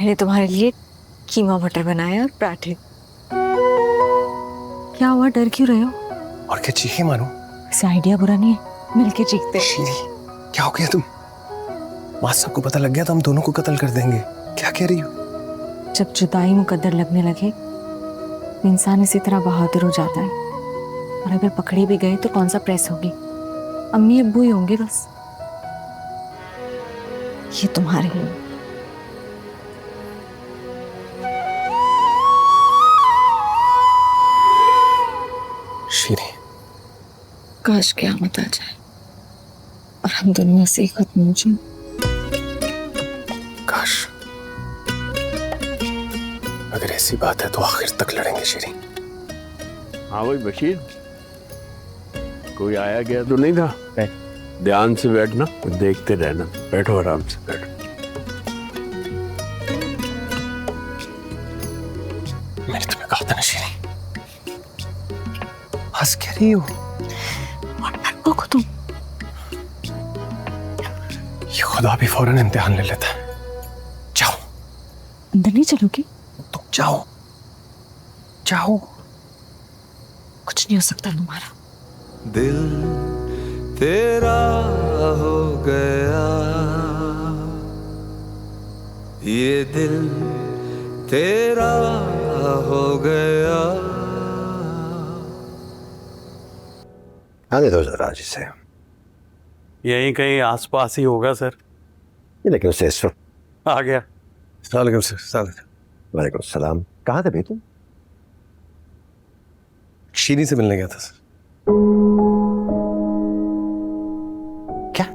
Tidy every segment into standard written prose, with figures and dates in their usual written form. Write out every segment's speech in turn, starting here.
मैंने तुम्हारे लिए कीमा मटर बनाया और पराठे। क्या हुआ, डर क्यों रहे हो? और क्या चीखे मानो? ऐसा आइडिया बुरा नहीं है, मिलके चीखते। शीरी, क्या हो गया तुम? माँ सबको पता लग गया तो हम दोनों को कत्ल कर देंगे। क्या कह रही हो? जब जुदाई मुकद्दर लगने लगे तो इंसान इसी तरह बहादुर हो जाता है। और अगर पकड़े भी गए तो कौन सा प्रेस होगी, अम्मी अब्बू ही होंगे बस। ये तुम्हारे लिए। शीरी, काश क़यामत आ जाए और हम दोनों से ही खत्म हो जाएं। काश। अगर ऐसी बात है तो आखिर तक लड़ेंगे शीरी। हाँ भाई बशीर, कोई आया गया तो नहीं था? ध्यान से बैठना, देखते रहना। बैठो आराम से बैठो। मैंने तुम्हें कहा था ना शीरी। हंस क्या रही हो? को तुम ये खुदा भी फौरन इम्तिहान ले लेता है। जाओ। अंदर नहीं चलोगी? तुम जाओ जाओ। कुछ नहीं हो सकता तुम्हारा। दिल तेरा हो गया, ये दिल तेरा हो गया। आने दो जरा जिसे। यहीं कहीं आसपास ही होगा सर। लेकिन उससे इस वक्त आ गया। सलाम सर। वालेकुम सलाम। कहाँ थे भाई तुम? शीरी से मिलने गया था सर। क्या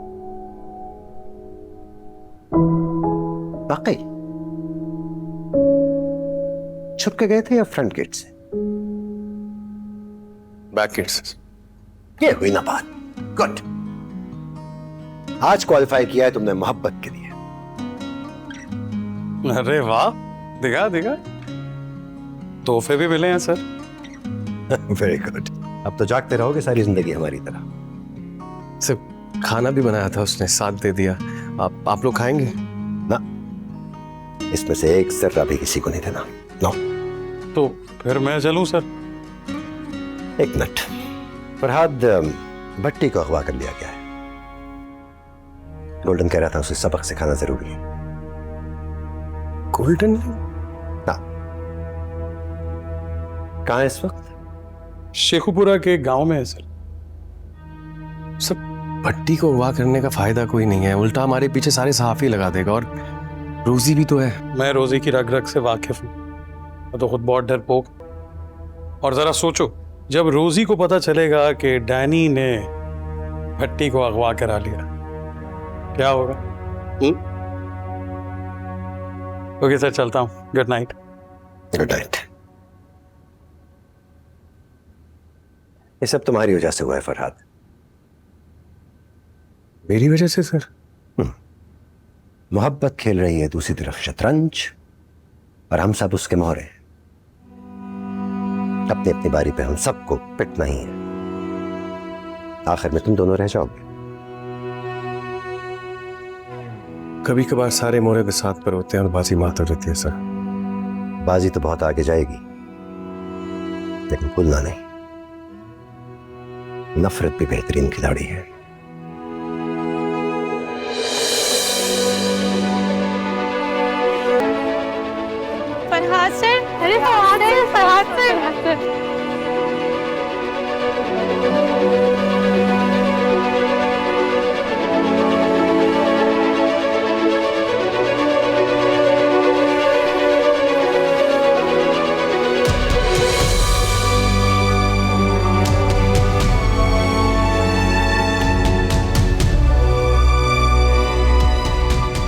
वाकई छुप के गए थे या फ्रंट गेट से? बैक गेट से। ये हुई ना बात। गुड। आज क्वालिफाई किया है तुमने मोहब्बत के लिए। अरे वाह, दिखा दिखा, तोहफे भी मिले हैं सर। Very good. अब तो जागते रहोगे सारी जिंदगी हमारी तरह। सर, खाना भी बनाया था उसने, साथ दे दिया। आप लोग खाएंगे? ना, इसमें से एक जर्रा भी किसी को नहीं देना। नो। तो फिर मैं चलूं सर? एक मिनट। फरहाद भट्टी को अगवा कर लिया गया है। गोल्डन कह रहा था उसे सबक सिखाना जरूरी है। गोल्डन? हाँ। कहाँ है इस वक्त? शेखुपुरा के गांव में है सर। सब भट्टी को अगवा करने का फायदा कोई नहीं है, उल्टा हमारे पीछे सारे सहाफी लगा देगा। और रोजी भी तो है। मैं रोजी की रग रग से वाकिफ हूं। मैं तो खुद बहुत डरपोक। और जरा सोचो, जब रोजी को पता चलेगा कि डैनी ने भट्टी को अगवा करा लिया, क्या होगा? ओके सर, चलता हूं। Good night. Good night. ये सब तुम्हारी वजह से हुआ है फरहाद। मेरी वजह से सर? मोहब्बत खेल रही है दूसरी तरफ शतरंज, और हम सब उसके मोहरे हैं। अपनी अपनी बारी पे हम सबको पिटना ही है। आखिर में तुम दोनों रह जाओगे। कभी कभार सारे मोरे बिसात पर होते हैं और बाजी मात रहती है सर। बाजी तो बहुत आगे जाएगी, लेकिन भूलना नहीं, नफरत भी बेहतरीन खिलाड़ी है। फरहाद सर, अरे फरहाद सर, फरहाद सर।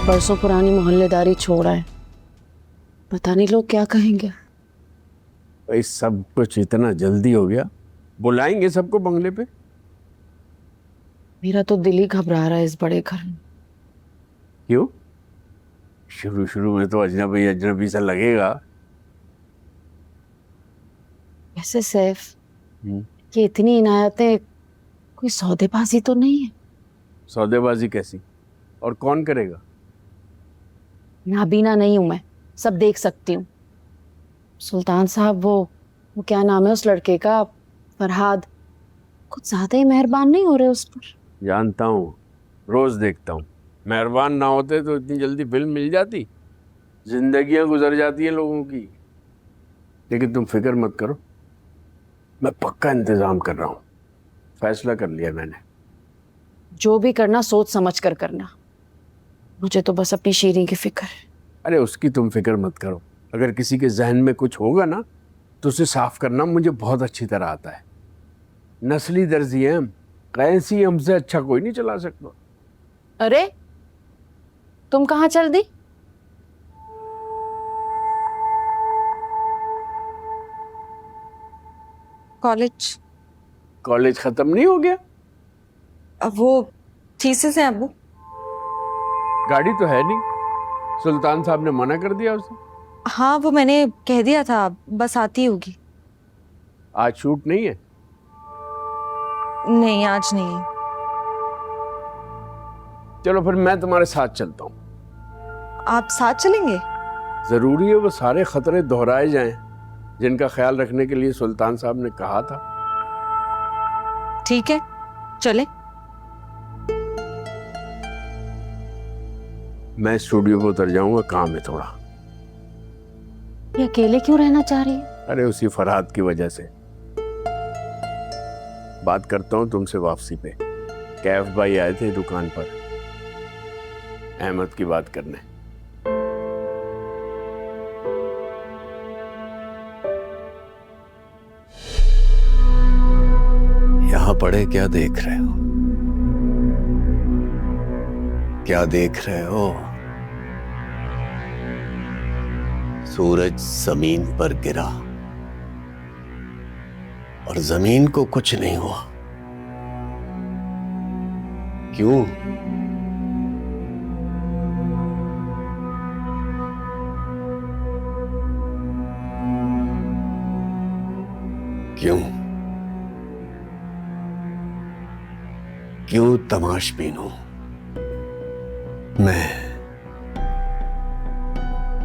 बरसों पुरानी मोहल्लेदारी छोड़ा है, पता नहीं लोग क्या कहेंगे। भाई सब कुछ इतना जल्दी हो गया? बुलाएंगे सबको बंगले पे। मेरा तो दिल ही घबरा रहा है इस बड़े घर में। क्यों? शुरू शुरू में तो अजनबी अजनबी सा लगेगा। वैसे सैफ, ये इतनी इनायतें कोई सौदेबाजी तो नहीं है? सौदेबाजी कैसी? और कौन करेगा? नाबीना नहीं हूं मैं, सब देख सकती हूँ। सुल्तान साहब, वो क्या नाम है उस लड़के का, फरहाद, कुछ ज्यादा ही मेहरबान नहीं हो रहे उस पर? जानता हूँ, रोज देखता हूँ। मेहरबान ना होते तो इतनी जल्दी फिल्म मिल जाती, जिंदगियां गुजर जाती हैं लोगों की। लेकिन तुम फिक्र मत करो, मैं पक्का इंतजाम कर रहा हूँ। फैसला कर लिया मैंने। जो भी करना सोच समझ कर करना। मुझे तो बस अपनी शीरी की फिक्र है। अरे उसकी तुम फिक्र मत करो। अगर किसी के जहन में कुछ होगा ना तो उसे साफ करना मुझे बहुत अच्छी तरह आता है। नस्ली दर्जी हैं हम, कैसी हमसे अच्छा कोई नहीं चला सकता। अरे तुम कहाँ चल दी? कॉलेज। कॉलेज खत्म नहीं हो गया? अब वो थीसिस है अब्बू। गाड़ी तो है नहीं, सुल्तान साहब ने मना कर दिया उसे। हाँ वो मैंने कह दिया था, बस आती होगी। आज शूट नहीं है? नहीं आज नहीं है। चलो फिर मैं तुम्हारे साथ चलता हूँ। आप साथ चलेंगे? जरूरी है वो सारे खतरे दोहराए जाएं जिनका ख्याल रखने के लिए सुल्तान साहब ने कहा था। ठीक है चले। मैं स्टूडियो पे उतर जाऊंगा, काम है थोड़ा। ये अकेले क्यों रहना चाह रही है? अरे उसी फरहाद की वजह से। बात करता हूँ तुमसे वापसी पे। कैफ भाई आए थे दुकान पर अहमद की बात करने। यहां पड़े क्या देख रहे हो? क्या देख रहे हो? सूरज जमीन पर गिरा और जमीन को कुछ नहीं हुआ। क्यों? क्यों? क्यों तमाशबीन हूं?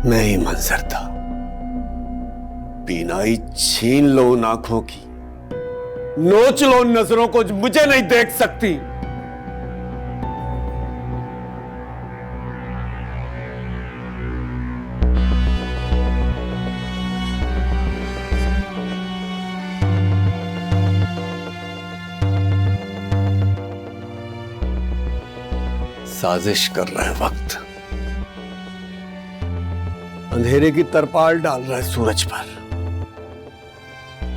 मैं ही मंजर था। बीनाई छीन लो उन आंखों की, नोच लो उन नजरों को जो मुझे नहीं देख सकती। साजिश कर रहा है वक्त, अंधेरे की तरपाल डाल रहा है सूरज पर।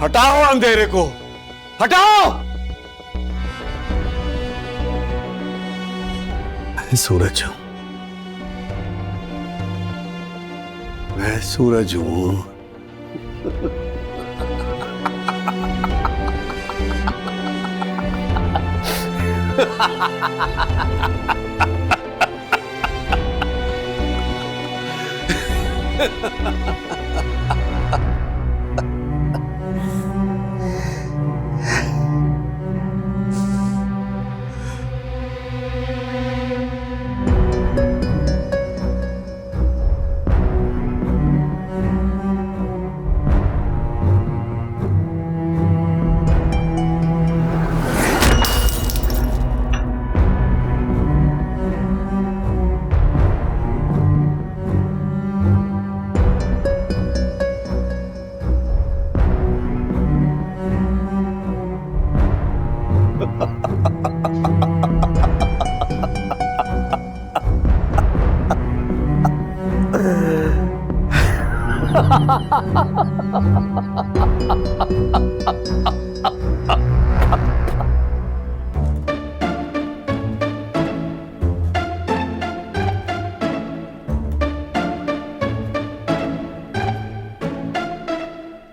हटाओ अंधेरे को, हटाओ। मैं सूरज हूं, मैं सूरज हूं। Ha ha ha ha ha ha ha ha ha ha ha.